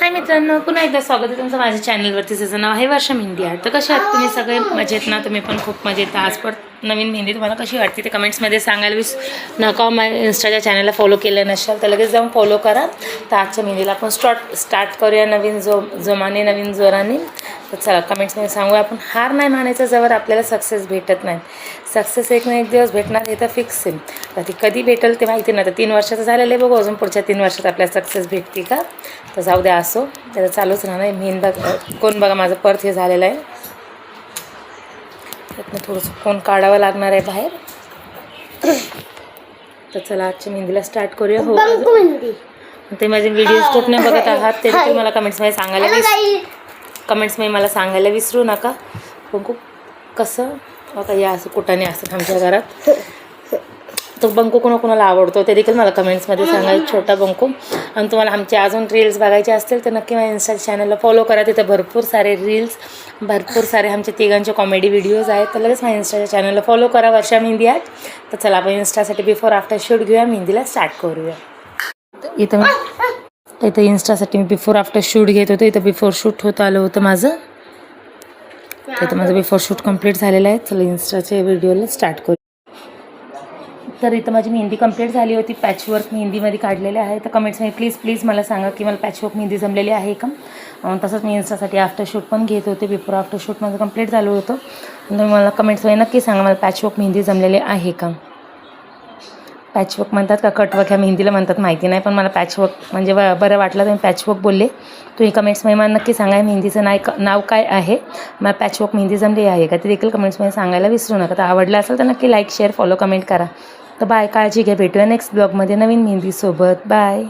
हाय मित्रांनो, पुन्हा एकदा स्वागत आहे तुमचं माझ्या चॅनलवरती. त्याचं नाव आहे वर्षा मेहंदी आर्ट. तर कसे आहात तुम्ही सगळे? मजेत ना? तुम्ही पण खूप मजेत. आज पण नवीन मेहंदी तुम्हाला कशी वाटते ते कमेंट्समध्ये सांगायला नका. माझ्या इंस्टाच्या चॅनलला फॉलो केलं नसेल तर लगेच जाऊन फॉलो करा. तर आजच्या मेहंदीला आपण स्टार्ट करूया नवीन जोमाने, नवीन जोराने. तर चला कमेंट्समध्ये सांगूया. आपण हार नाही मानायचं जवळ आपल्याला सक्सेस भेटत नाही. सक्सेस एक ना एक दिवस भेटणार हे तर फिक्स आहे. तर ती कधी भेटेल ते माहिती नाही. तर 3 वर्षाचं झालेलं आहे, बघू अजून पुढच्या 3 वर्षात आपल्याला सक्सेस भेटते का. तर जाऊ द्या, असो त्याचं चालूच राहणार. मेहंदी कोण बघा माझं परत हे झालेलं आहे. त्यातनं थोडंसं कोण काढावं लागणार आहे बाहेर. तर चला आजच्या मेहंदीला स्टार्ट करूया. हो, ते माझे व्हिडिओज खूप नाही बघत आहात तरी तुम्ही मला कमेंट्समध्ये मला सांगायला विसरू नका. बंकू कसं बघा या असं कुठाने असं आमच्या घरात. तो बंकू कोणाला आवडतो ते देखील मला कमेंट्समध्ये सांगायचं, छोटा बंकू. आणि तुम्हाला आमचे अजून रील्स बघायचे असतील तर नक्की माझ्या इंस्टा चॅनलला फॉलो करा. तिथं भरपूर सारे रील्स, भरपूर सारे आमचे तिघांचे कॉमेडी व्हिडिओज आहेत. तर लगेच माझ्या इंस्टाच्या चॅनलला फॉलो करा, वर्षा मेहंदी आर्ट. तर चला आपण इंस्टासाठी बिफोर आफ्टर शूट घेऊया, मेहंदीला स्टार्ट करूया. इथं इंस्टासाठी मी बिफोर आफ्टर शूट घेत होते. इथं बिफोर शूट होतं आलं होतं माझं. इथं माझं बिफोर शूट कंप्लीट झालेलं आहे. चला इंस्टाच्या व्हिडिओला स्टार्ट करू. तर इथं माझी मेहंदी कंप्लीट झाली होती. पॅचवर्क मेहंदीमध्ये काढलेले आहे. तर कमेंट्समध्ये प्लीज मला सांगा की मला पॅचवर्क मेहंदी जमलेली आहे का. तसंच मी इंस्टासाठी आफ्टर शूट पण घेत होते. बिफोर आफ्टर शूट माझं कंप्लीट झालं होतं. तुम्ही मला कमेंट्समध्ये नक्की सांगा मला पॅचवर्क मेहंदी जमलेली आहे का. पॅचवर्क म्हणतात का कटवर्क ह्या मेहंदीला म्हणतात माहिती नाही, पण मला पॅचवर्क म्हणजे बरं वाटलं तुम्ही पॅचवर्क बोलले. तुम्ही कमेंट्समध्ये मला नक्की सांगा मेहंदीचं नाव काय आहे. मला पॅचवर्क मेहंदी जमली आहे का ते देखील कमेंट्समध्ये सांगायला विसरू नका. तर आवडलं असेल तर नक्की लाईक शेअर फॉलो कमेंट करा. तर बाय, काळजी घ्या. भेटूया नेक्स्ट ब्लॉगमध्ये नवीन मेहंदीसोबत. बाय.